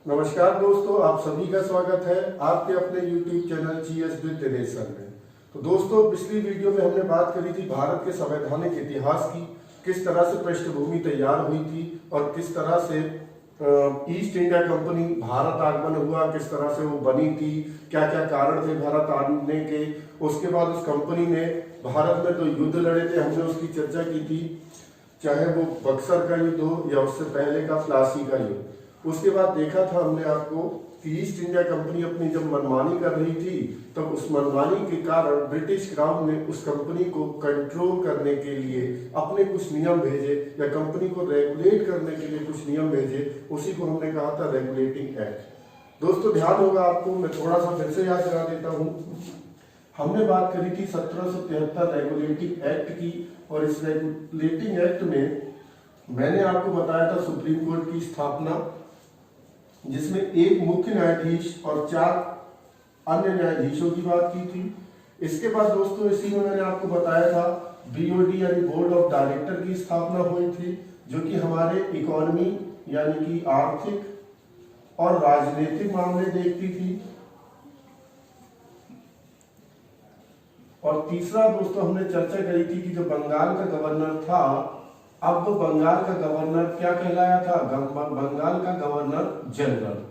नमस्कार दोस्तों, आप सभी का स्वागत है आपके अपने YouTube channel GS with Dineshan में। तो दोस्तों, पिछली वीडियो में हमने बात करी थी भारत के संवैधानिक इतिहास की, किस तरह से पृष्ठभूमि तैयार हुई थी और किस तरह से ईस्ट इंडिया कंपनी भारत आगमन हुआ, किस तरह से वो बनी थी, क्या क्या कारण थे भारत आने के। उसके बाद उस कंपनी ने भारत में तो युद्ध लड़े थे, हमने उसकी चर्चा की थी, चाहे वो बक्सर का युद्ध हो या उससे पहले का प्लासी का युद्ध। उसके बाद देखा था हमने आपको कि ईस्ट इंडिया कंपनी अपनी जब मनमानी कर रही थी, तब उस मनमानी के कारण ब्रिटिश क्राउन ने उस कंपनी को कंट्रोल करने के लिए अपने कुछ नियम भेजे या कंपनी को रेगुलेट करने के लिए कुछ नियम भेजे। उसी को हमने कहा था रेगुलेटिंग एक्ट। दोस्तों, ध्यान होगा आपको, मैं थोड़ा सा फिर से याद करा देता हूँ। हमने बात करी थी 1773 रेगुलेटिंग एक्ट की, और इस रेगुलेटिंग एक्ट में मैंने आपको बताया था सुप्रीम कोर्ट की स्थापना, जिसमें एक मुख्य न्यायाधीश और 4 अन्य न्यायाधीशों की बात की थी। इसके बाद दोस्तों, इसी में मैंने आपको बताया था बीओडी यानी बोर्ड ऑफ डायरेक्टर की स्थापना हुई थी, जो कि हमारे इकोनॉमी यानी कि आर्थिक और राजनीतिक मामले देखती थी। और तीसरा दोस्तों, हमने चर्चा करी थी कि जो बंगाल का गवर्नर था, अब वो बंगाल का गवर्नर क्या कहलाया था? बंगाल का गवर्नर जनरल।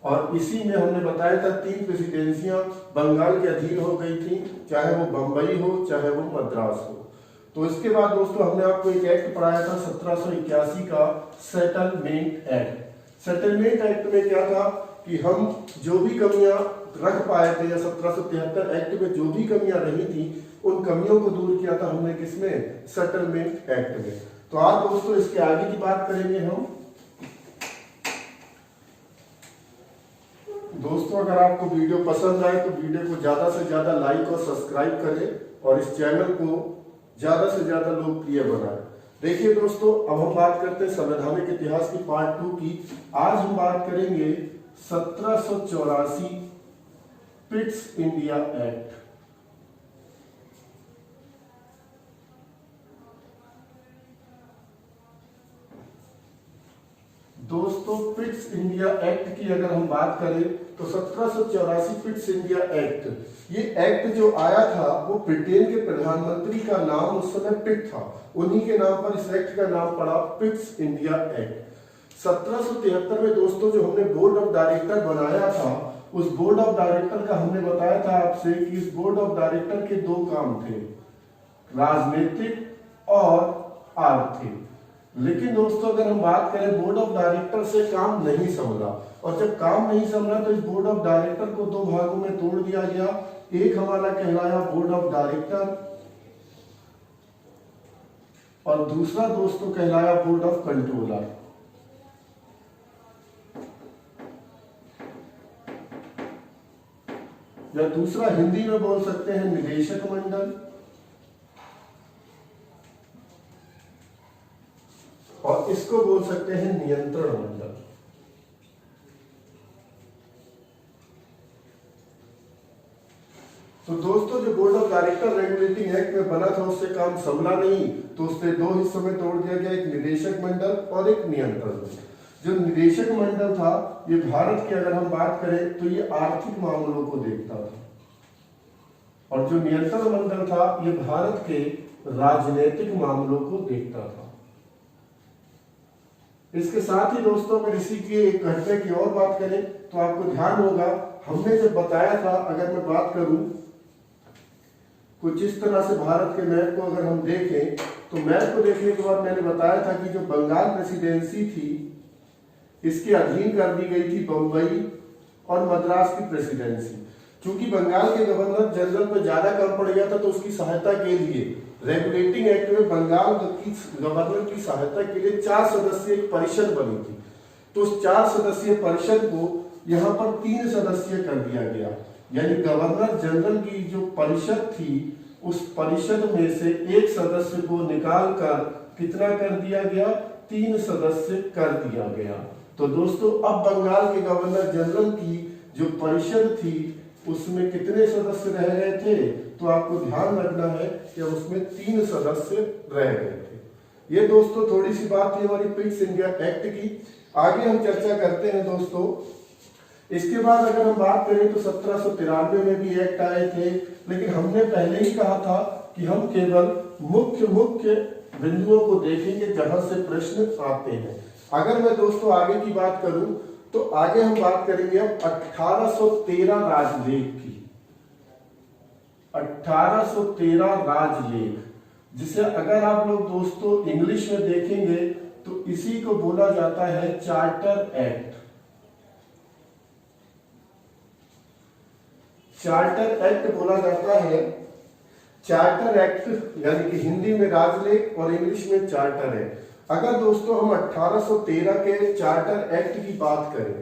और इसी में हमने बताया था 3 प्रेसिडेंसियां बंगाल के अधीन हो गई थी, चाहे वो बंबई हो चाहे वो मद्रास हो। तो इसके बाद दोस्तों, हमने आपको एक एक्ट पढ़ाया था 1781 का सेटलमेंट एक्ट। सेटलमेंट एक्ट में क्या था कि हम जो भी कमियां रख पाए थे या 1773 एक्ट में जो भी कमियां रही थी, उन कमियों को दूर किया था हमने किसमें? सेटलमेंट एक्ट में। तो आज दोस्तों इसके आगे की बात करेंगे हम। दोस्तों, अगर आपको वीडियो पसंद आए तो वीडियो को ज्यादा से ज्यादा लाइक और सब्सक्राइब करें और इस चैनल को ज्यादा से ज्यादा लोकप्रिय बनाएं। देखिए दोस्तों, अब हम बात करते हैं संवैधानिक इतिहास की पार्ट 2 की। आज हम बात करेंगे 1784 पिट्स इंडिया एक्ट। दोस्तों, पिट्स इंडिया एक्ट की अगर हम बात करें तो 1784 पिट्स इंडिया एक्ट, ये एक्ट जो आया था वो ब्रिटेन के प्रधानमंत्री का नाम उस समय पिट था, उन्हीं के नाम पर इस एक्ट का नाम पड़ा पिट्स इंडिया एक्ट। 1773 में दोस्तों जो हमने बोर्ड ऑफ डायरेक्टर बनाया था, उस बोर्ड ऑफ डायरेक्टर का हमने बताया था आपसे कि इस बोर्ड ऑफ डायरेक्टर के 2 काम थे, राजनीतिक और आर्थिक। लेकिन दोस्तों, अगर हम बात करें बोर्ड ऑफ डायरेक्टर से काम नहीं संभला, और जब काम नहीं संभला तो इस बोर्ड ऑफ डायरेक्टर को 2 भागों में तोड़ दिया गया। एक हमारा कहलाया बोर्ड ऑफ डायरेक्टर और दूसरा दोस्तों कहलाया बोर्ड ऑफ कंट्रोलर। या दूसरा हिंदी में बोल सकते हैं निदेशक मंडल, और इसको बोल सकते हैं नियंत्रण मंडल। तो दोस्तों, जो board of director regulating act में बना था उससे काम संभला नहीं, तो उससे 2 हिस्सों में तोड़ दिया गया, एक निदेशक मंडल और एक नियंत्रण मंडल। जो निदेशक मंडल था, ये भारत की अगर हम बात करें तो ये आर्थिक मामलों को देखता था, और जो नियंत्रण मंडल था ये भारत के राजनीतिक मामलों को देखता था। इसके साथ ही दोस्तों, अगर इसी के एक घटना की और बात करें तो आपको ध्यान होगा, हमने जब बताया था, अगर मैं बात करूं कुछ इस तरह से भारत के मैप को अगर हम देखें, तो मैप को देखने के बाद मैंने बताया था कि जो बंगाल प्रेसिडेंसी थी, इसके अधीन कर दी गई थी बंबई और मद्रास की प्रेसिडेंसी। चूंकि बंगाल के गवर्नर जनरल पर ज्यादा कम पड़ गया था, तो उसकी सहायता के लिए रेगुलेटिंग एक्ट में बंगाल की गवर्नर की सहायता के लिए 4 सदस्यीय परिषद बनी थी। तो उस 4 सदस्यीय परिषद को यहाँ पर 3 सदस्यीय कर दिया गया, यानी गवर्नर जनरल की जो परिषद थी, उस परिषद में से एक सदस्य को निकाल कर कितना कर दिया गया? 3 सदस्य कर दिया गया। तो दोस्तों, अब बंगाल के गवर्नर जनरल की जो परिषद थी उसमें कितने सदस्य रह गए थे? तो आपको ध्यान रखना है कि उसमें 3 सदस्य रह गए थे। ये दोस्तों थोड़ी सी बात थी हमारी पिट्स इंडिया एक्ट की। आगे हम चर्चा करते हैं दोस्तों इसके बाद अगर हम बात करें तो 1793 में भी एक्ट आए थे, लेकिन हमने पहले ही कहा था कि हम केवल मुख्य मुख्य बिंदुओं को देखेंगे जहां से प्रश्न आते हैं। अगर मैं दोस्तों आगे की बात करूं तो आगे हम बात करेंगे अब 1813 राजलेख की। 1813 राजलेख, जिसे अगर आप लोग दोस्तों इंग्लिश में देखेंगे तो इसी को बोला जाता है चार्टर एक्ट। चार्टर एक्ट बोला जाता है, चार्टर एक्ट यानी कि हिंदी में राजलेख और इंग्लिश में चार्टर एक्ट। अगर दोस्तों हम 1813 के चार्टर एक्ट की बात करें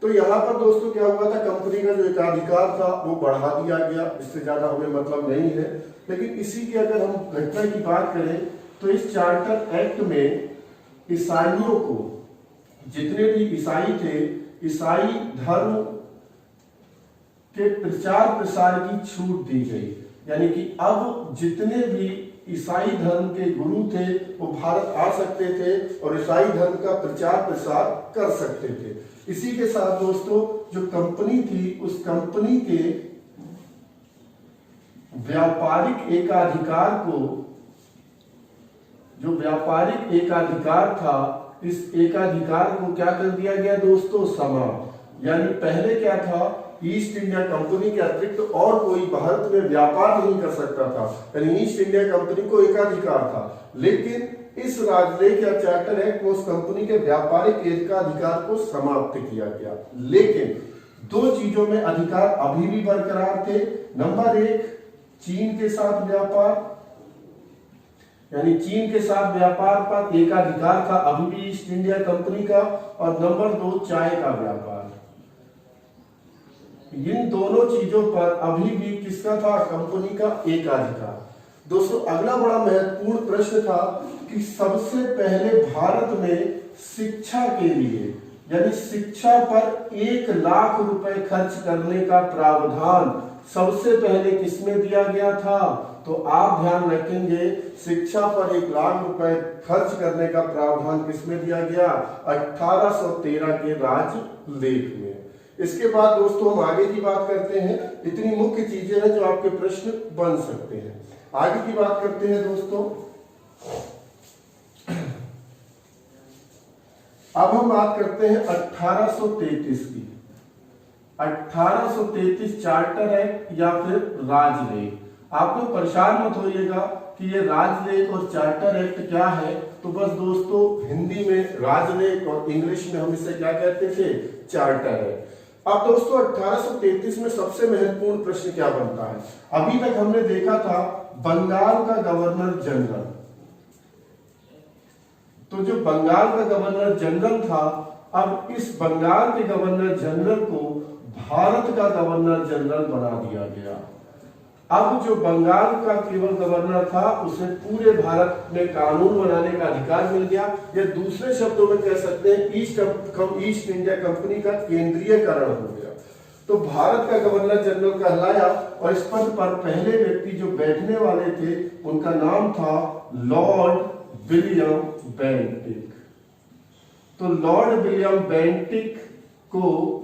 तो यहाँ पर दोस्तों क्या हुआ था, कंपनी का जो एकाधिकार था वो बढ़ा दिया गया, इससे ज्यादा हमें मतलब नहीं है। लेकिन इसी की अगर हम घटना की बात करें तो इस चार्टर एक्ट में ईसाइयों को, जितने भी ईसाई थे, ईसाई धर्म के प्रचार प्रसार की छूट दी गई। यानी कि अब जितने भी ईसाई धर्म के गुरु थे वो भारत आ सकते थे और ईसाई धर्म का प्रचार प्रसार कर सकते थे। इसी के साथ दोस्तों जो कंपनी थी उस कंपनी के व्यापारिक एकाधिकार को, जो व्यापारिक एकाधिकार था, इस एकाधिकार को क्या कर दिया गया दोस्तों, समाप्त। यानी पहले क्या था, ईस्ट इंडिया कंपनी के अतिरिक्त और कोई भारत में व्यापार नहीं कर सकता था, यानी ईस्ट इंडिया कंपनी को एकाधिकार था। लेकिन इस राजलेख या चार्टर एक्ट में उस कंपनी के व्यापारिक एकाधिकार को समाप्त किया गया। लेकिन दो चीजों में अधिकार अभी भी बरकरार थे। नंबर एक, चीन के साथ व्यापार, यानी चीन के साथ व्यापार पर एकाधिकार था अभी भी ईस्ट इंडिया कंपनी का। और नंबर दो, चाय का व्यापार। इन दोनों चीजों पर अभी भी किसका था, कंपनी का एकाधिकार। दोस्तों अगला बड़ा महत्वपूर्ण प्रश्न था कि सबसे पहले भारत में शिक्षा के लिए, यानी शिक्षा पर 1 लाख रुपए खर्च करने का प्रावधान सबसे पहले किसमें दिया गया था। तो आप ध्यान रखेंगे, शिक्षा पर 1 लाख रुपए खर्च करने का प्रावधान किसमें दिया गया, 1813 के राजलेख में। इसके बाद दोस्तों हम आगे की बात करते हैं। इतनी मुख्य चीजें हैं जो आपके प्रश्न बन सकते हैं। आगे की बात करते हैं दोस्तों। अब हम बात करते हैं 1833 की। 1833 चार्टर एक्ट या फिर राजलेख। आप लोग परेशान मत होइएगा कि ये राजलेख और चार्टर एक्ट क्या है, तो बस दोस्तों हिंदी में राजलेख और इंग्लिश में हम इसे क्या कहते थे, चार्टर एक्ट। अब दोस्तों 1833 में सबसे महत्वपूर्ण प्रश्न क्या बनता है। अभी तक हमने देखा था बंगाल का गवर्नर जनरल, तो जो बंगाल का गवर्नर जनरल था, अब इस बंगाल के गवर्नर जनरल को भारत का गवर्नर जनरल बना दिया गया। अब जो बंगाल का केवल गवर्नर था उसे पूरे भारत में कानून बनाने का अधिकार मिल गया, या दूसरे शब्दों में कह सकते हैं ईस्ट इंडिया कंपनी का केंद्रीयकरण हो गया। तो भारत का गवर्नर जनरल कहलाया और इस पद पर पहले व्यक्ति जो बैठने वाले थे उनका नाम था लॉर्ड विलियम बेंटिक। तो लॉर्ड विलियम बेंटिक को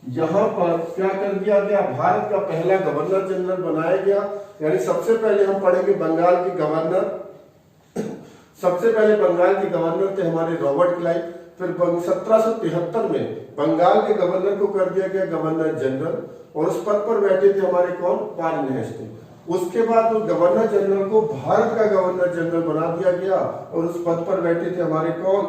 यहां पर क्या कर दिया गया, भारत का पहला गवर्नर जनरल बनाया गया। यानी सबसे पहले हम पढ़ेंगे बंगाल के गवर्नर। सबसे पहले बंगाल के गवर्नर थे हमारे रॉबर्ट क्लाइव। फिर 1773 में बंगाल के गवर्नर को कर दिया गया गवर्नर जनरल और उस पद पर बैठे थे हमारे कौन, वारेन हेस्टिंग्स। उसके बाद उस गवर्नर जनरल को भारत का गवर्नर जनरल बना दिया गया और उस पद पर बैठे थे हमारे कौन,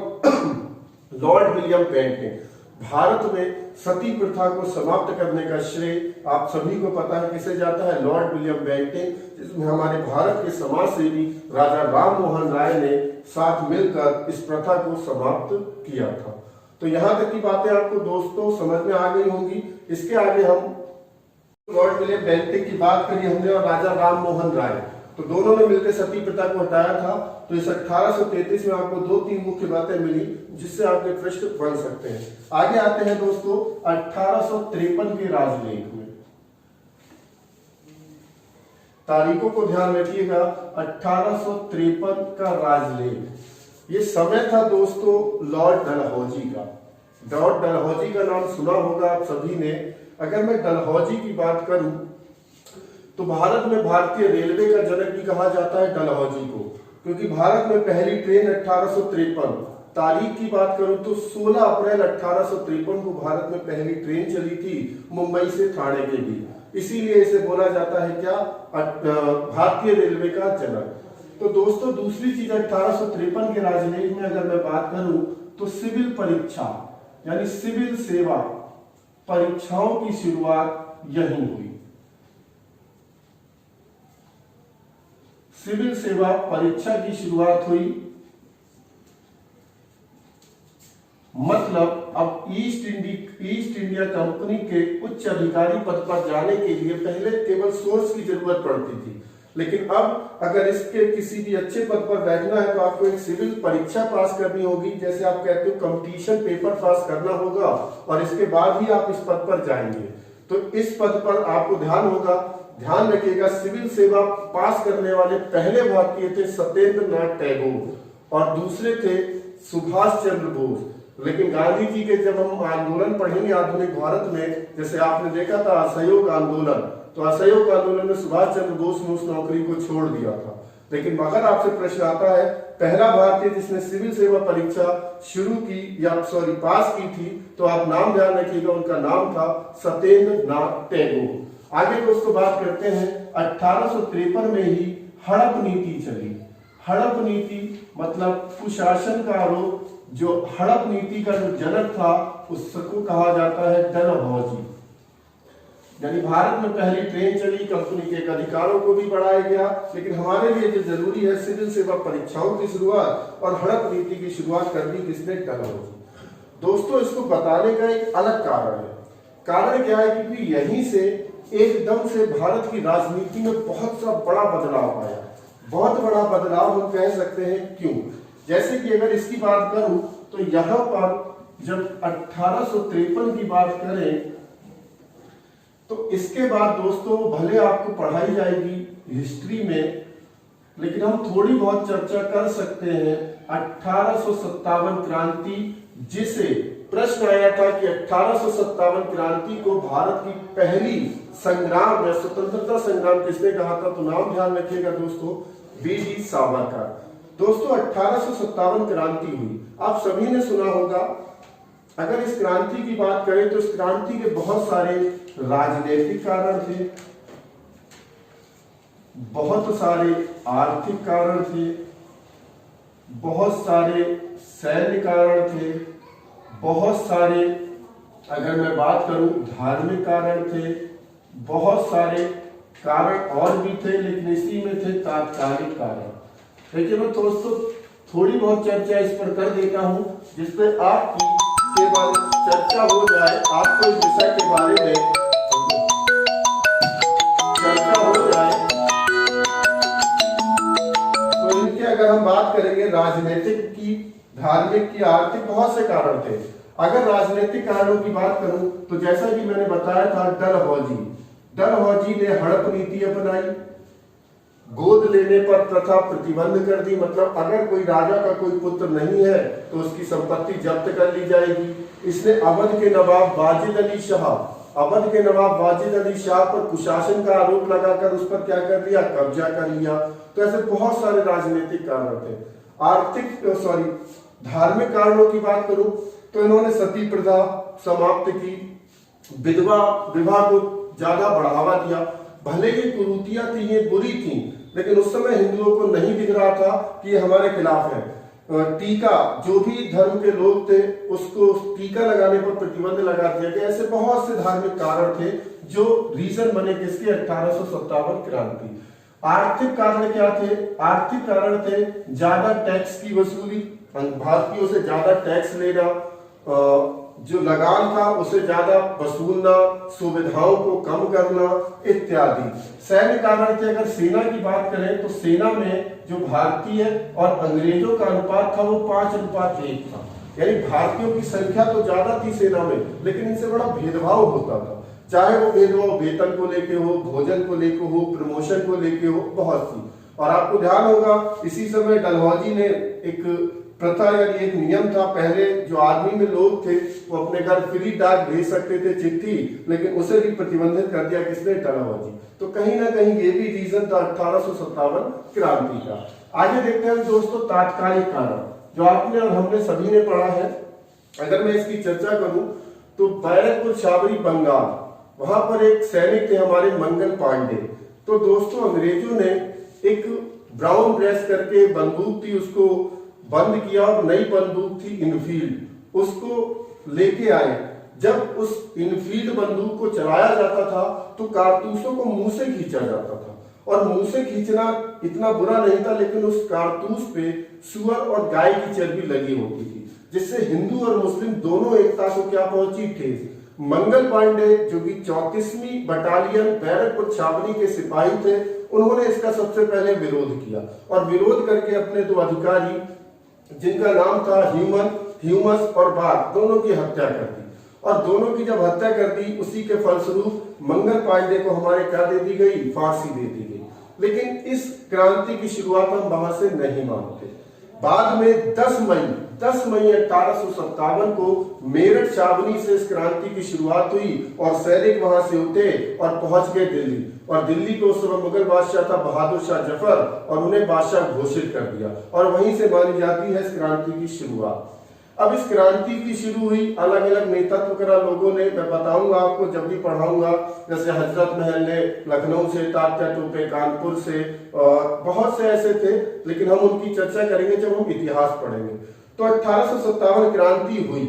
लॉर्ड विलियम बेंटिक। भारत में सती प्रथा को समाप्त करने का श्रेय आप सभी को पता है किसे जाता है, लॉर्ड विलियम बेंटिक, जिसमें हमारे भारत के समाज सेवी राजा राम मोहन राय ने साथ मिलकर इस प्रथा को समाप्त किया था। तो यहां तक की बातें आपको दोस्तों समझ में आ गई होंगी। इसके आगे हम लॉर्ड विलियम बेंटिक की बात करी हमने और राजा राम मोहन राय, तो दोनों ने मिलकर सती प्रथा को हटाया था। तो इस 1833 में आपको 2-3 मुख्य बातें मिली जिससे आपके प्रश्न बन सकते हैं। आगे आते हैं दोस्तों 1853 के राजलेख में। तारीखों को ध्यान रखिएगा, 1853 का राजलेख। ये समय था दोस्तों लॉर्ड डलहौजी का। लॉर्ड डलहौजी का नाम सुना होगा आप सभी ने। अगर मैं डलहौजी की बात करूं तो भारत में भारतीय रेलवे का जनक भी कहा जाता है डलहौजी को, क्योंकि भारत में पहली ट्रेन 1853, तारीख की बात करूं तो 16 अप्रैल 1853 को भारत में पहली ट्रेन चली थी मुंबई से ठाणे के लिए। इसीलिए इसे बोला जाता है क्या, भारतीय रेलवे का जनक। तो दोस्तों दूसरी चीज 1853 के राजलेख में अगर मैं बात करूं तो सिविल परीक्षा यानी सिविल सेवा परीक्षाओं की शुरुआत यहीं हुई। सिविल सेवा परीक्षा की शुरुआत हुई, मतलब अब ईस्ट इंडिया कंपनी के उच्च अधिकारी पद पर जाने के लिए पहले केवल सोर्स की जरूरत पड़ती थी, लेकिन अब अगर इसके किसी भी अच्छे पद पर बैठना है तो आपको एक सिविल परीक्षा पास करनी होगी, जैसे आप कहते हो कंपटीशन पेपर पास करना होगा, और इसके बाद ही आप इस पद पर जाएंगे। तो इस पद पर आपको ध्यान रखिएगा, सिविल सेवा पास करने वाले पहले भारतीय थे सत्येंद्र नाथ टैगोर और दूसरे थे सुभाष चंद्र बोस। लेकिन गांधी जी के जब हम आंदोलन पढ़ेंगे आधुनिक भारत में, जैसे आपने देखा था असहयोग आंदोलन, तो असहयोग आंदोलन में सुभाष चंद्र बोस ने उस नौकरी को छोड़ दिया था। लेकिन मगर आपसे प्रश्न आता है, पहला भारतीय जिसने सिविल सेवा परीक्षा शुरू की या पास की थी, तो आप नाम ध्यान रखिएगा, उनका नाम था सत्येंद्र नाथ टैगोर। आगे दोस्तों बात करते हैं, 1853 में ही हड़प नीति चली। हड़प नीति मतलब कुशासन का आरोप, जो हड़प नीति का जो जनक था उसको कहा जाता है डलहौजी। यानी भारत में पहली ट्रेन चली, कंपनी के अधिकारों को भी बढ़ाया गया, लेकिन हमारे लिए जो जरूरी है सिविल सेवा परीक्षाओं की शुरुआत और हड़प नीति की शुरुआत कर दी किसने, डलहौजी। दोस्तों इसको बताने का एक अलग कारण है। कारण क्या है, क्योंकि यहीं से एकदम से भारत की राजनीति में बहुत सा बड़ा बदलाव आया। बहुत बड़ा बदलाव हम कह सकते हैं, क्यों? जैसे कि अगर इसकी बात करूं तो यहां पर जब 1853 की बात करें तो इसके बाद दोस्तों भले आपको पढ़ाई जाएगी हिस्ट्री में, लेकिन हम थोड़ी बहुत चर्चा कर सकते हैं 1857 क्रांति, जिसे प्रश्न आया था कि 1857 क्रांति को भारत की पहली संग्राम या स्वतंत्रता संग्राम किसने कहा था, तो नाम ध्यान रखिएगा दोस्तों, वीडी सावरकर। दोस्तों 1857 क्रांति हुई, आप सभी ने सुना होगा। अगर इस क्रांति की बात करें तो इस क्रांति के बहुत सारे राजनीतिक कारण थे, बहुत सारे आर्थिक कारण थे, बहुत सारे सैन्य कारण थे, बहुत सारे अगर मैं बात करूं धार्मिक कारण थे, बहुत सारे कारण और भी थे, लेकिन इसी में थे तात्कालिक कारण। देखिए मैं दोस्तों थोड़ी बहुत चर्चा इस पर कर देता हूं, जिसपे आपकी केवल चर्चा हो जाए, आपको इस विषय के बारे में चर्चा हो जाए। तो इनके अगर हम बात करेंगे राजनीतिक की, धार्मिक की, आर्थिक, बहुत से कारण थे। अगर राजनीतिक कारणों की बात करूं तो जैसा कि मैंने बताया था डलहौजी ने हड़प नीति अपनाई, गोद लेने पर प्रथा प्रतिबंध कर दी, मतलब अगर कोई राजा का कोई पुत्र नहीं है तो उसकी संपत्ति जब्त कर ली जाएगी। इसने अवध के नवाब वाजिद अली शाह पर कुशासन का आरोप लगाकर उस पर क्या कर दिया, कब्जा कर लिया। तो ऐसे बहुत सारे राजनीतिक कारण थे। धार्मिक कारणों की बात करूं तो इन्होंने सती प्रथा समाप्त की, विधवा विवाह को ज्यादा बढ़ावा दिया। भले ही कुरीतियां थी, ये बुरी थी, लेकिन उस समय हिंदुओं को नहीं दिख रहा था कि ये हमारे खिलाफ है। टीका, जो भी धर्म के लोग थे उसको टीका लगाने पर प्रतिबंध लगा दिया गया। ऐसे बहुत से धार्मिक कारण थे जो रीजन बने किसके, 1857 क्रांति। आर्थिक कारण क्या थे? आर्थिक कारण थे ज्यादा टैक्स की वसूली, भारतीयों से ज्यादा टैक्स लेना, जो लगान था उसे ज्यादा वसूलना, सुविधाओं को कम करना इत्यादि। सैन्य कारण थे, अगर सेना की बात करें तो सेना में जो भारतीय और अंग्रेजों का अनुपात था वो 5:1 था। यानी भारतीयों की संख्या तो ज्यादा थी सेना में, लेकिन इनसे बड़ा भेदभाव होता था। चाहे वो भेदभाव वेतन को लेके हो, भोजन को लेके हो, प्रमोशन को लेके हो, बहुत सी। और आपको ध्यान होगा इसी समय डलहौजी ने एक प्रथा यानी एक नियम था। पहले जो आर्मी में लोग थे वो अपने घर फ्री डाक भेज सकते थे चिट्ठी, लेकिन उसे भी प्रतिबंधित कर दिया किसने? डलहौजी। तो कहीं ना कहीं ये भी रीजन था 1857 क्रांति का। आगे देखते हैं दोस्तों तात्कालिक कारण, जो आपने और हमने सभी ने पढ़ा है। अगर मैं इसकी चर्चा करूं तो बैरकपुर छावनी बंगाल, वहां पर एक सैनिक थे हमारे मंगल पांडे। तो दोस्तों अंग्रेजों ने एक ब्राउन ड्रेस करके बंदूक थी, उसको बंद किया और नई बंदूक थी इनफील्ड, उसको लेके आए। जब उस इनफील्ड बंदूक को चलाया जाता था तो कारतूसों को मुंह से खींचा जाता था, और मुंह से खींचना इतना बुरा नहीं था, लेकिन उस कारतूस पे सुअर और गाय की चर्बी लगी होती थी, जिससे हिंदू और मुस्लिम दोनों एकता को क्या पहुंची? ठेस। मंगल पांडे जो कि 34वीं बटालियन बैरकपुर छावनी के सिपाही थे, उन्होंने इसका सबसे पहले विरोध किया, और विरोध करके अपने दो अधिकारी जिनका नाम था ह्यूमस और बाग, दोनों की हत्या कर दी। और दोनों की जब हत्या कर दी, उसी के फलस्वरूप मंगल पांडे को हमारे क्या दे दी गई? फांसी दे दी गई। लेकिन इस क्रांति की शुरुआत हम वहां से नहीं मानते। बाद में 10 मई 1857 को मेरठ छावनी से इस क्रांति की शुरुआत हुई, और सैनिक वहां से उठे और पहुंच गए दिल्ली। और दिल्ली पे उस समय मुगल बादशाह था बहादुर शाह जफर, और उन्हें बादशाह घोषित कर दिया, और वहीं से मानी जाती है इस क्रांति की शुरुआत। अब इस क्रांति की शुरू हुई अलग अलग नेतृत्व करा लोगों ने, मैं बताऊंगा आपको जब भी पढ़ाऊंगा। जैसे हजरत महल ने लखनऊ से, तात्या टोपे कानपुर से, और बहुत से ऐसे थे, लेकिन हम उनकी चर्चा करेंगे जब हम इतिहास पढ़ेंगे। तो 1857 क्रांति हुई।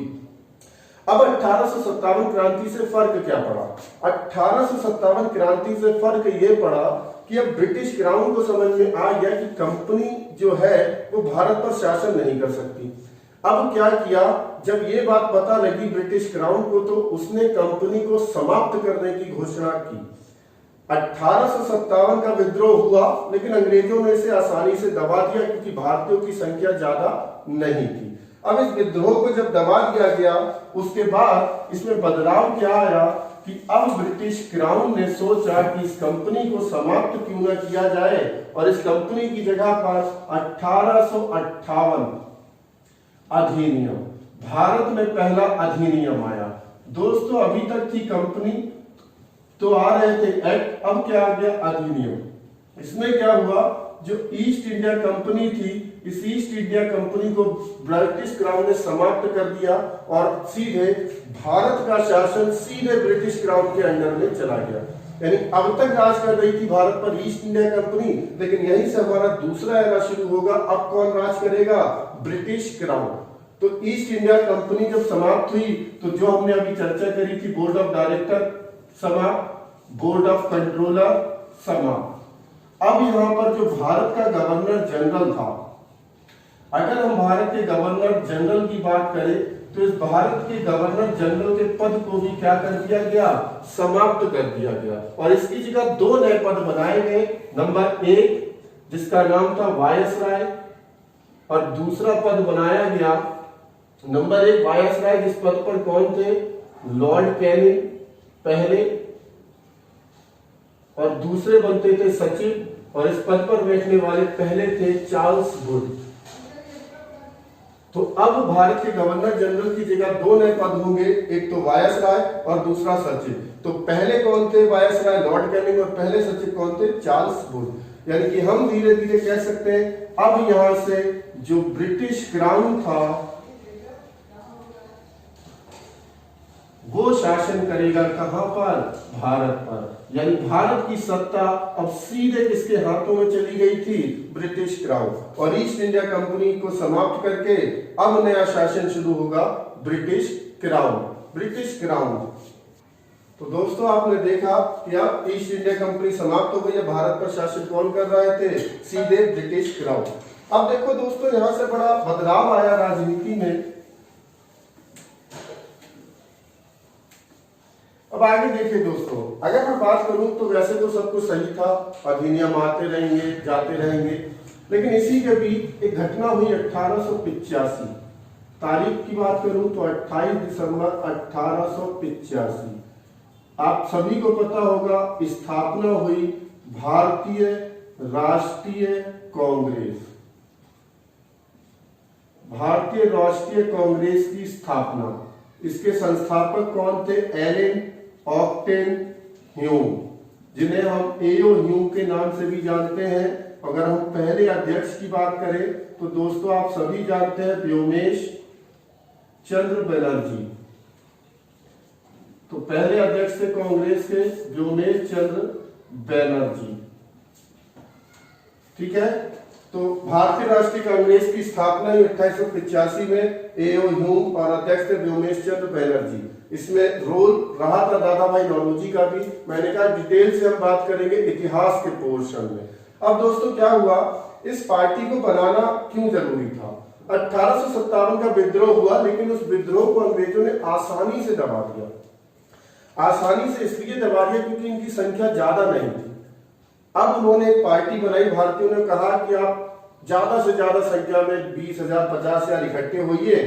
अब 1857 क्रांति से फर्क क्या पड़ा? 1857 क्रांति से फर्क ये पड़ा कि अब ब्रिटिश क्राउन को समझ में आ गया कि कंपनी जो है वो भारत पर शासन नहीं कर सकती। अब क्या किया, जब ये बात पता लगी ब्रिटिश क्राउन को, तो उसने कंपनी को समाप्त करने की घोषणा की। 1857 का विद्रोह हुआ, लेकिन अंग्रेजों ने इसे आसानी से दबा दिया, क्योंकि भारतीयों की संख्या ज्यादा नहीं थी। अब इस विद्रोह को जब दबा दिया गया, उसके बाद इसमें बदलाव क्या आया कि अब ब्रिटिश क्राउन ने सोचा कि इस कंपनी को समाप्त क्यों न किया जाए, और इस कंपनी की जगह पर 1858 अधिनियम, भारत में पहला अधिनियम आया। दोस्तों अभी तक थी कंपनी, तो आ रहे थे एक्ट, अब क्या आ गया? अधिनियम। इसमें क्या हुआ, जो ईस्ट इंडिया कंपनी थी, इस ईस्ट इंडिया कंपनी को ब्रिटिश क्राउन ने समाप्त कर दिया, और सीधे भारत का शासन सीधे ब्रिटिश क्राउन के अंडर में चला गया। यानी अब तक राज कर रही थी भारत पर ईस्ट इंडिया कंपनी, लेकिन यहीं से हमारा दूसरा एरा शुरू होगा। अब कौन राज करेगा? British crown. तो ईस्ट इंडिया कंपनी जब समाप्त हुई, तो जो हमने अभी चर्चा करी थी, बोर्ड ऑफ डायरेक्टर समाप्त, बोर्ड ऑफ कंट्रोलर समाप्त। अब यहां पर जो भारत का गवर्नर जनरल था, अगर हम भारत के गवर्नर जनरल की बात करें, तो इस भारत के गवर्नर जनरल के पद को भी क्या कर दिया गया? समाप्त कर दिया गया, और इसकी जगह 2 नए पद बनाए गए। नंबर 1 जिसका नाम था वायसराय, और दूसरा पद बनाया गया नंबर 1 वायसराय, जिस पद पर कौन थे? लॉर्ड कैनिंग पहले, और दूसरे बनते थे सचिव, और इस पद पर बैठने वाले पहले थे चार्ल्स वुड। तो अब भारत के गवर्नर जनरल की जगह 2 नए पद होंगे, एक तो वायसराय और दूसरा सचिव। तो पहले कौन थे? वायसराय लॉर्ड कैनिंग, और पहले सचिव कौन थे? Charles Wood. यानी कि हम धीरे धीरे कह सकते हैं अब यहां से जो ब्रिटिश क्राउन था वो शासन करेगा कहां पर? भारत पर। यानी भारत की सत्ता अब सीधे किसके हाथों में चली गई थी? British crown. और ईस्ट इंडिया कंपनी को समाप्त करके अब नया शासन शुरू होगा ब्रिटिश क्राउन। British crown. तो दोस्तों आपने देखा कि अब ईस्ट इंडिया कंपनी समाप्त हो गई है, भारत पर शासन कौन कर रहे थे? सीधे ब्रिटिश क्राउन। अब देखो दोस्तों यहां से बड़ा बदलाव आया राजनीति में। अब आगे देखिए दोस्तों, अगर मैं बात करूं तो वैसे तो सब कुछ सही था, अधिनियम आते रहेंगे जाते रहेंगे, लेकिन इसी के बीच एक घटना हुई 1885। तारीख की बात करूं तो 28 दिसंबर 1885। आप सभी को पता होगा स्थापना हुई भारतीय राष्ट्रीय कांग्रेस। भारतीय राष्ट्रीय कांग्रेस की स्थापना। इसके संस्थापक कौन थे? एलन ऑक्टेन ह्यूम, जिन्हें हम एओ ह्यूम के नाम से भी जानते हैं। अगर हम पहले अध्यक्ष की बात करें तो दोस्तों आप सभी जानते हैं व्योमेश चंद्र बनर्जी। तो पहले अध्यक्ष थे कांग्रेस के व्योमेश चंद्र बनर्जी। ठीक है, तो भारतीय राष्ट्रीय कांग्रेस की स्थापना 1885 में एओ ह्यूम और अध्यक्ष थे व्योमेश चंद्र बनर्जी। इसमें रोल रहा था दादा भाई नौरोजी का भी। मैंने कहा डिटेल से हम बात करेंगे इतिहास के पोर्शन में। अब दोस्तों क्या हुआ, इस पार्टी को बनाना क्यों जरूरी था? 1857 का विद्रोह हुआ, लेकिन उस विद्रोह को अंग्रेजों ने आसानी से दबा दिया। आसानी से इसलिए दबा दिया क्योंकि इनकी संख्या ज्यादा नहीं थी। अब उन्होंने एक पार्टी बनाई, भारतीयों ने कहा कि आप ज्यादा से ज्यादा संख्या में 20,000 50,000 इकट्ठे होइए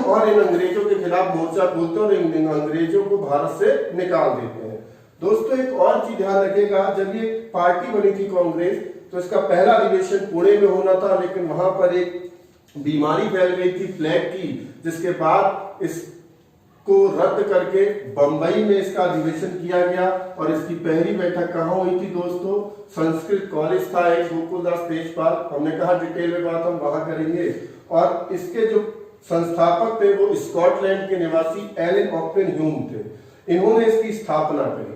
और इन अंग्रेजों के खिलाफ मोर्चा खोलते और इन अंग्रेजों को भारत से निकाल देते हैं। दोस्तों एक और चीज ध्यान रखिएगा, जब ये पार्टी बनी थी कांग्रेस तो इसका पहला अधिवेशन पुणे में होना था, लेकिन वहां पर एक बीमारी फैल गई थी प्लेग की, जिसके बाद इसको रद्द करके बंबई में इसका अधिवेशन किया गया। और इसकी पहली बैठक कहाँ हुई थी दोस्तों? संस्कृत कॉलेज था एक, गोकुलदास तेजपाल। हमने कहा डिटेल में बात हम वहां करेंगे। और इसके जो संस्थापक थे वो स्कॉटलैंड के निवासी एलन ऑक्टेन ह्यूम थे। इन्होंने इसकी स्थापना करी।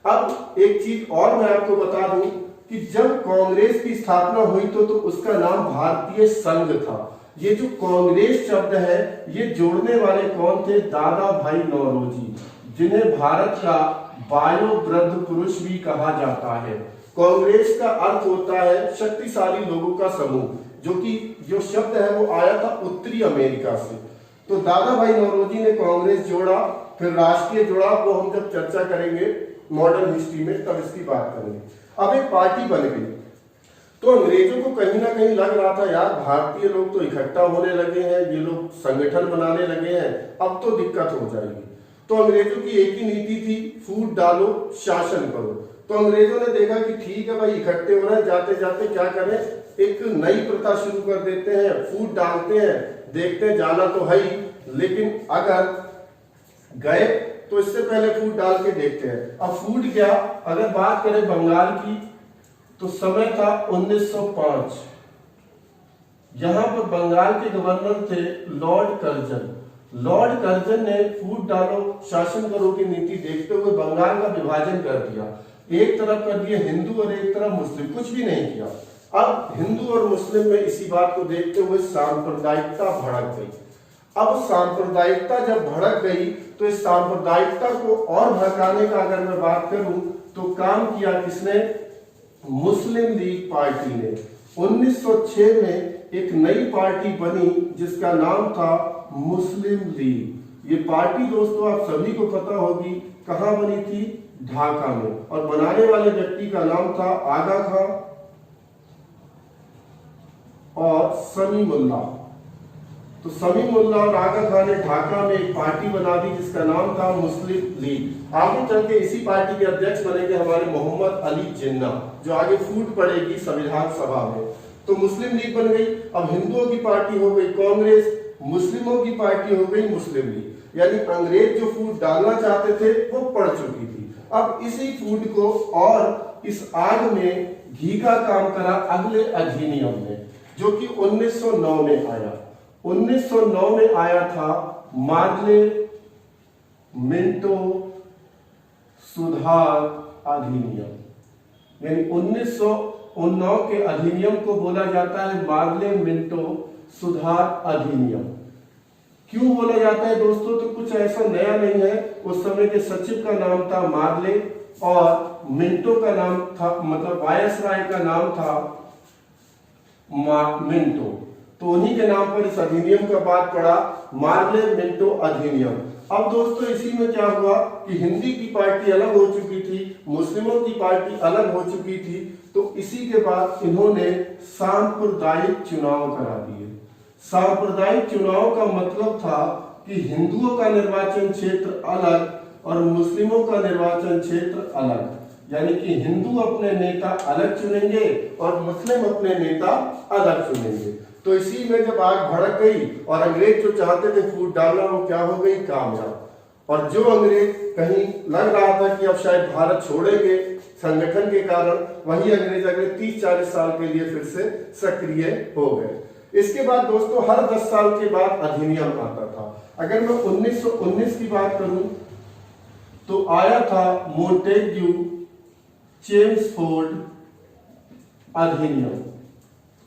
अब एक चीज और मैं आपको बता दूं कि जब कांग्रेस की स्थापना हुई तो उसका नाम भारतीय संघ था। ये जो कांग्रेस शब्द है ये जोड़ने वाले कौन थे? दादा भाई नौरोजी, जिन्हें भारत का वायोवृद्ध पुरुष भी कहा जाता है। कांग्रेस का अर्थ होता है शक्तिशाली लोगों का समूह, जो कि जो शब्द है वो आया था उत्तरी अमेरिका से। तो दादा भाई नौरोजी ने कांग्रेस जोड़ा, फिर राष्ट्रीय जोड़ा, वो हम जब चर्चा करेंगे मॉडर्न हिस्ट्री में तब इसकी बात करेंगे। अब एक पार्टी बन गई तो अंग्रेजों को कहीं ना कहीं लग रहा था यार भारतीय लोग तो इकट्ठा होने लगे हैं, ये लोग संगठन बनाने लगे हैं, अब तो दिक्कत हो जाएगी। तो अंग्रेजों की एक ही नीति थी, फूट डालो शासन करो। तो अंग्रेजों ने देखा कि ठीक है भाई इकट्ठे हो रहे हैं, जाते जाते क्या करें, एक नई प्रथा शुरू कर देते हैं, फूट डालते हैं, देखते हैं जाना तो है ही, लेकिन अगर गए तो इससे पहले फूट डाल के देखते हैं। अब फूट क्या, अगर बात करें बंगाल की तो समय था 1905। यहां पर बंगाल के गवर्नर थे लॉर्ड कर्जन। लॉर्ड कर्जन ने फूट डालो शासन करो की नीति देखते हुए बंगाल का विभाजन कर दिया। एक तरफ कर दिया हिंदू और एक तरफ मुस्लिम, कुछ भी नहीं किया। अब हिंदू और मुस्लिम में इसी बात को देखते हुए सांप्रदायिकता भड़क गई। अब सांप्रदायिकता जब भड़क गई तो इस सांप्रदायिकता को और भड़काने का अगर मैं बात करूं तो काम किया किसने? मुस्लिम लीग पार्टी ने। 1906 में एक नई पार्टी बनी जिसका नाम था मुस्लिम लीग। ये पार्टी दोस्तों आप सभी को पता होगी कहां बनी थी? ढाका में। और बनाने वाले व्यक्ति का नाम था आगा खां और समीमुल्ला। तो समीमुल्ला और आगा खान ने ढाका में एक पार्टी बना दी जिसका नाम था मुस्लिम लीग। आगे चल के इसी पार्टी के अध्यक्ष बनेंगे हमारे मोहम्मद अली जिन्ना, जो आगे फूट पड़ेगी संविधान सभा में। तो मुस्लिम लीग बन गई। अब हिंदुओं की पार्टी हो गई कांग्रेस, मुस्लिमों की पार्टी हो गई मुस्लिम लीग। यानी अंग्रेज जो फूट डालना चाहते थे वो पड़ चुकी थी। अब इसी फूट को और इस आग में घी का काम करा अगले अधिनियम में, जो कि 1909 में आया। 1909 में आया था मार्ले मिंटो सुधार अधिनियम। यानी 1909 के अधिनियम को बोला जाता है मार्ले मिंटो सुधार अधिनियम। क्यों बोला जाता है दोस्तों? तो कुछ ऐसा नया नहीं है। उस समय के सचिव का नाम था मार्ले और मिंटो का नाम था, मतलब वायसराय का नाम था मिंटो। तो उन्हीं के नाम पर इस अधिनियम का बात पड़ा, मार्ले मिंटो अधिनियम। अब दोस्तों इसी में क्या हुआ कि हिंदी की पार्टी अलग हो चुकी थी, मुस्लिमों की पार्टी अलग हो चुकी थी। तो इसी के बाद इन्होंने सांप्रदायिक चुनाव करा दिए। सांप्रदायिक चुनाव का मतलब था कि हिंदुओं का निर्वाचन क्षेत्र अलग और मुस्लिमों का निर्वाचन क्षेत्र अलग। यानी कि हिंदू अपने नेता अलग चुनेंगे और मुस्लिम अपने नेता अलग चुनेंगे। तो इसी में जब आग भड़क गई और अंग्रेज जो चाहते थे फूट डालना, वो क्या हो गई, कामयाब। और जो अंग्रेज कहीं लग रहा था कि अब शायद भारत छोड़ेंगे संगठन के कारण, वही अंग्रेज अगले 30-40 साल के लिए फिर से सक्रिय हो गए। इसके बाद दोस्तों हर 10 साल के बाद अधिनियम आता था। अगर मैं 1919 की बात करूं तो आया था मोंटेग्यू चेम्सफोर्ड अधिनियम।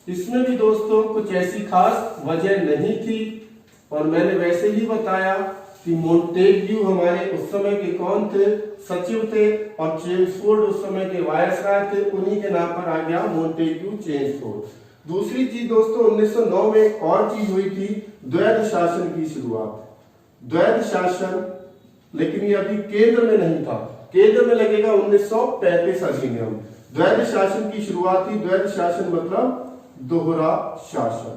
इसमें भी दोस्तों कुछ ऐसी खास वजह नहीं थी, और मैंने वैसे ही बताया कि मोंटेग्यू हमारे उस समय के कौन थे, सचिव थे, और चेम्सफोर्ड उस समय के वायसराय थे। उन्हीं के नाम पर आ गया मोंटेग्यू चेम्सफोर्ड। दूसरी चीज दोस्तों 1909 में एक और चीज हुई थी, द्वैध शासन की शुरुआत। द्वैध शासन, लेकिन ये अभी केंद्र में नहीं था, केंद्र में लगेगा 1935 अधिनियम। द्वैध शासन की शुरुआत थी। द्वैध शासन मतलब दोहरा शासन,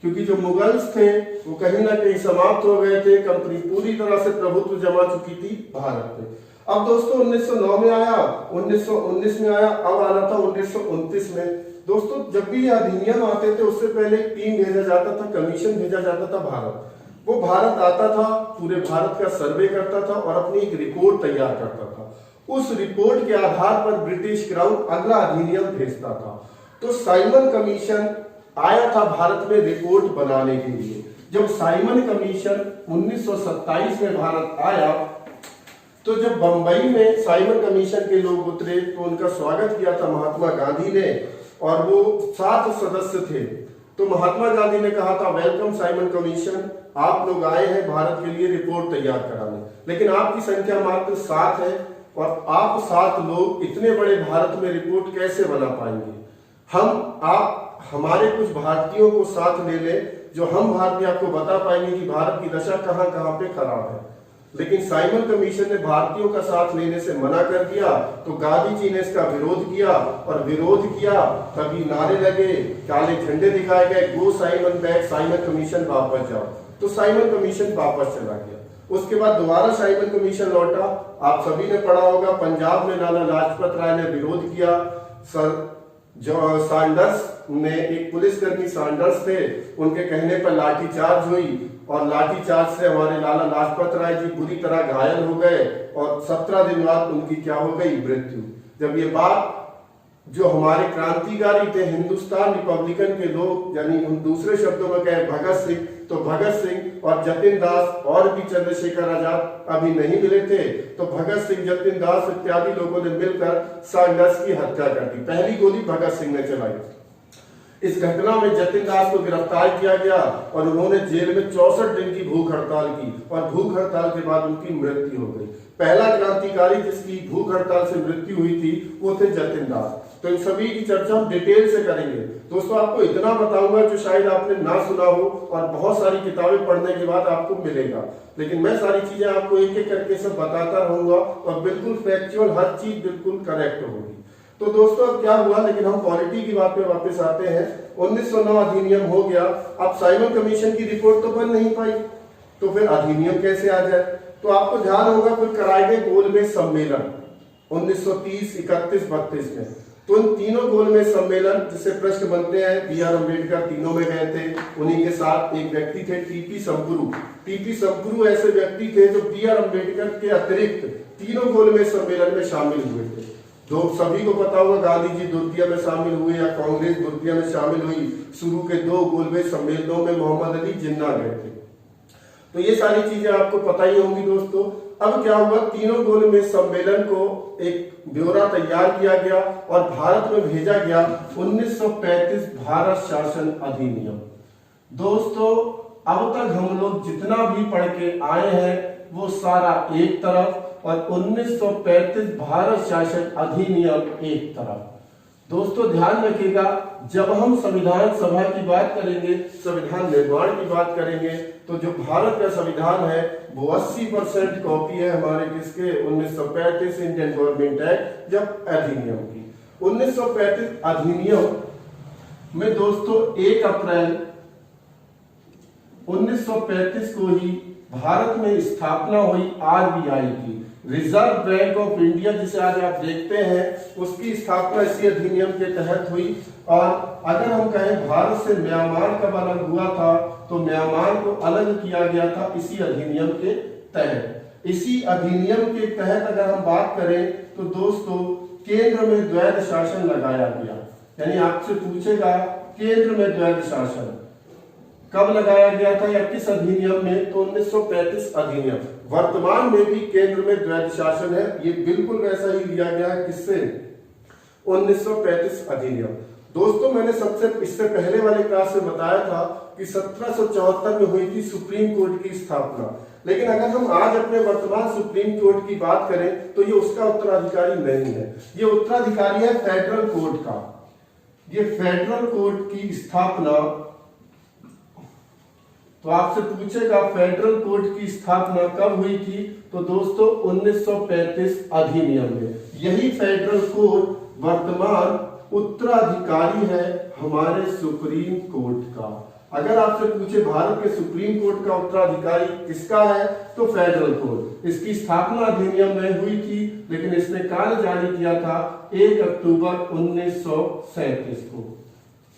क्योंकि जो मुगल्स थे वो कहीं ना कहीं समाप्त हो गए थे, कंपनी पूरी तरह से प्रभुत्व जमा चुकी थी भारत में। अब दोस्तों 1909 में आया, 1919 में आया, अब आना था 1929 में। दोस्तों जब भी ये अधिनियम आते थे उससे पहले टीम भेजा जाता था, कमीशन भेजा जाता था भारत। वो भारत आता था, पूरे भारत का सर्वे करता था और अपनी एक रिपोर्ट तैयार करता था। उस रिपोर्ट के आधार पर ब्रिटिश क्राउन अगला अधिनियम भेजता था। तो साइमन कमीशन आया था भारत में रिपोर्ट बनाने के लिए। जब साइमन कमीशन 1927 में भारत आया, तो जब बंबई में साइमन कमीशन के लोग उतरे तो उनका स्वागत किया था महात्मा गांधी ने, और वो 7 सदस्य थे। तो महात्मा गांधी ने कहा था, वेलकम साइमन कमीशन, आप लोग आए हैं भारत के लिए रिपोर्ट तैयार कराने, लेकिन आपकी संख्या मात्र 7 है, और आप 7 लोग इतने बड़े भारत में रिपोर्ट कैसे बना पाएंगे। आप हमारे कुछ भारतीयों को साथ ले ले, जो हम भारतीय आपको बता पाएंगे कि भारत की दशा कहां कहां पे खराब है। लेकिन साइमन कमीशन ने भारतीयों का साथ लेने से मना कर दिया, तो गांधी जी ने इसका विरोध किया, और विरोध किया तभी नारे लगे, काले झंडे दिखाए गए, go Simon back, Simon commission वापस जाओ। तो साइमन कमीशन वापस चला गया। उसके बाद दोबारा साइमन कमीशन लौटा। आप सभी ने पढ़ा होगा, पंजाब में लाला लाजपत राय ने विरोध किया। सैंडर्स ने, एक पुलिसकर्मी सैंडर्स थे, उनके कहने पर लाठीचार्ज हुई, और लाठीचार्ज से हमारे लाला लाजपत राय जी बुरी तरह घायल हो गए, और 17 दिन बाद उनकी क्या हो गई, मृत्यु। जब ये बात जो हमारे क्रांतिकारी थे, हिंदुस्तान रिपब्लिकन के लोग, यानी दूसरे शब्दों में कहे भगत सिंह, तो भगत सिंह और जतिन दास और भी चंद्रशेखर आजाद अभी नहीं मिले थे, तो भगत सिंह, जतिन दास इत्यादि लोगों ने मिलकर सैंडर्स की हत्या कर दी। पहली गोली भगत सिंह ने चलाई। इस घटना में जतिन दास को गिरफ्तार किया गया, और उन्होंने जेल में 64 दिन की भूख हड़ताल की, और भूख हड़ताल के बाद उनकी मृत्यु हो गई। पहला क्रांतिकारी जिसकी भूख हड़ताल से मृत्यु हुई थी वो थे जतिन दास। तो इन सभी की चर्चा हम डिटेल से करेंगे। दोस्तों आपको इतना बताऊंगा जो शायद आपने ना सुना हो, और बहुत सारी किताबें पढ़ने के बाद आपको मिलेगा, लेकिन मैं सारी चीजें आपको एक एक करके सब बताता रहूंगा, और बिल्कुल फैक्चुअल, हर चीज बिल्कुल करेक्ट होगी। तो दोस्तों अब क्या हुआ, लेकिन हम पॉलिटी की बात पे वापस आते हैं। 1909 अधिनियम हो गया। अब साइमन कमीशन की रिपोर्ट तो बन नहीं पाई, तो फिर अधिनियम कैसे आ जाए। तो आपको ध्यान होगा फिर कराए गए गोलमेज सम्मेलन 1930, 31, 32 में। तो इन तीनों गोलमेज सम्मेलन जिससे प्रश्न बनते हैं, B.R. अम्बेडकर तीनों में गए थे। उन्हीं के साथ एक व्यक्ति थे टीपी संपुरू। टीपी संपुरू ऐसे व्यक्ति थे जो B.R. अम्बेडकर के अतिरिक्त तीनों गोलमेज सम्मेलन में शामिल हुए थे। तो सभी को पता होगा गांधी जी द्वितीय में शामिल हुए, या कांग्रेस द्वितीय में शामिल हुई। शुरू के 2 गोलमेज सम्मेलनों में मोहम्मद अली जिन्ना गए थे। तो ये सारी चीजें आपको पता ही होंगी दोस्तों। अब क्या हुआ, तीनों गोलमेज सम्मेलन को एक ब्यौरा तैयार किया गया और भारत में भेजा गया 1935 भारत शासन अधिनियम। दोस्तों अब तक हम लोग जितना भी पढ़ के आए हैं वो सारा एक तरफ, और 1935 भारत शासन अधिनियम एक तरफ। दोस्तों ध्यान रखिएगा, जब हम संविधान सभा की बात करेंगे, संविधान निर्माण की बात करेंगे, तो जो भारत का संविधान है वो 80% कॉपी है हमारे किसके, 1935 इंडियन गवर्नमेंट एक्ट जब अधिनियम की। 1935 अधिनियम में दोस्तों 1 अप्रैल 1935 को ही भारत में स्थापना हुई आरबीआई की, रिजर्व बैंक ऑफ इंडिया जिसे आज आप देखते हैं, उसकी स्थापना इसी अधिनियम के तहत हुई। और अगर हम कहें भारत से म्यांमार कब अलग हुआ था, तो म्यांमार को अलग किया गया था इसी अधिनियम के तहत। इसी अधिनियम के तहत अगर हम बात करें तो दोस्तों केंद्र में द्वैध शासन लगाया गया। यानी आपसे पूछेगा केंद्र में द्वैध शासन कब लगाया गया था या किस अधिनियम में, तो 1935 अधिनियम। वर्तमान में भी केंद्र में द्वैध शासन है, ये बिल्कुल वैसा ही लिया गया है, किससे, 1935 अधिनियम। दोस्तों मैंने इससे पहले वाले क्लास में बताया था कि 1774 में हुई थी सुप्रीम कोर्ट की स्थापना। लेकिन अगर हम आज अपने वर्तमान सुप्रीम कोर्ट की बात करें तो ये उसका उत्तराधिकारी नहीं है, ये उत्तराधिकारी है फेडरल कोर्ट का। ये फेडरल कोर्ट की स्थापना, तो आपसे पूछेगा फेडरल कोर्ट की स्थापना कब हुई थी, तो दोस्तों 1935 अधिनियम में। यही फेडरल कोर्ट वर्तमान उत्तराधिकारी है हमारे सुप्रीम कोर्ट का। अगर आपसे पूछे भारत के सुप्रीम कोर्ट का उत्तराधिकारी किसका है, तो फेडरल कोर्ट। इसकी स्थापना अधिनियम में हुई थी, लेकिन इसने कार्य जारी किया था 1 अक्टूबर 1937 को।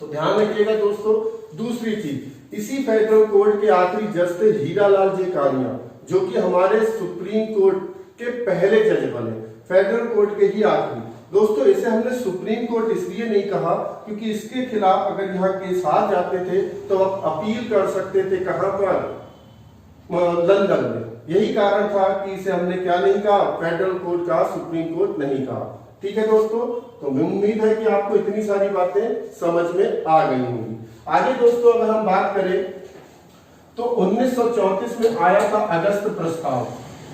तो ध्यान रखिएगा दोस्तों। दूसरी चीज, इसी फेडरल कोर्ट के आखिरी जज थे हीरालाल जे कानिया, जो कि हमारे सुप्रीम कोर्ट के पहले जज बने, फेडरल कोर्ट के ही आखिरी। दोस्तों इसे हमने सुप्रीम कोर्ट इसलिए नहीं कहा क्योंकि इसके खिलाफ अगर यहाँ केस हार जाते थे तो आप अपील कर सकते थे, कहां पर, लंदन में। यही कारण था कि इसे हमने क्या नहीं कहा, फेडरल कोर्ट कहा, सुप्रीम कोर्ट नहीं कहा। ठीक है दोस्तों, तो मैं उम्मीद है कि आपको इतनी सारी बातें समझ में आ गई होंगी। आगे दोस्तों अगर हम बात करें तो 1934 में आया था अगस्त प्रस्ताव।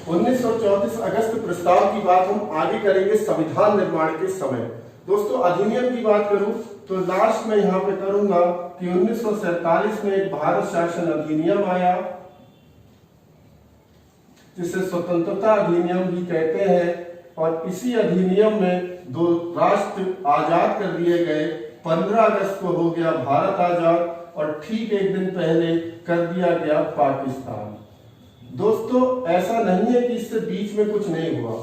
1934 अगस्त प्रस्ताव की बात हम आगे करेंगे संविधान निर्माण के समय। दोस्तों अधिनियम की बात करूं तो लास्ट में यहां पे करूंगा कि 1947 में एक भारत शासन अधिनियम आया जिसे स्वतंत्रता अधिनियम भी कहते हैं। और इसी अधिनियम में दो राष्ट्र आजाद कर दिए गए। 15 अगस्त को हो गया भारत आजाद और ठीक एक दिन पहले कर दिया गया पाकिस्तान। दोस्तों ऐसा नहीं है कि इससे बीच में कुछ नहीं हुआ।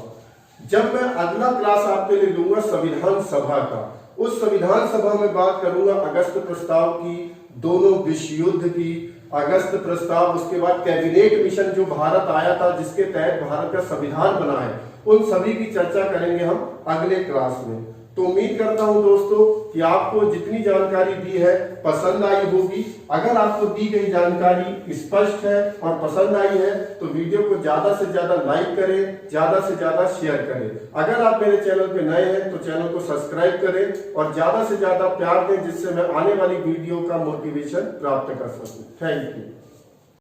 जब मैं अगला क्लास आपके लिए लूंगा संविधान सभा का, उस संविधान सभा में बात करूंगा अगस्त प्रस्ताव की, दोनों विश्व युद्ध की, अगस्त प्रस्ताव, उसके बाद कैबिनेट मिशन जो भारत आया था जिसके तहत भारत का संविधान बना है, उन सभी की चर्चा करेंगे हम अगले क्लास में। तो उम्मीद करता हूं दोस्तों कि आपको जितनी जानकारी दी है पसंद आई होगी। अगर आपको दी गई जानकारी स्पष्ट है और पसंद आई है तो वीडियो को ज्यादा से ज्यादा लाइक करें, ज्यादा से ज्यादा शेयर करें। अगर आप मेरे चैनल पे नए हैं तो चैनल को सब्सक्राइब करें और ज्यादा से ज्यादा प्यार दें, जिससे मैं आने वाली वीडियो का मोटिवेशन प्राप्त कर सकूं। Thank you.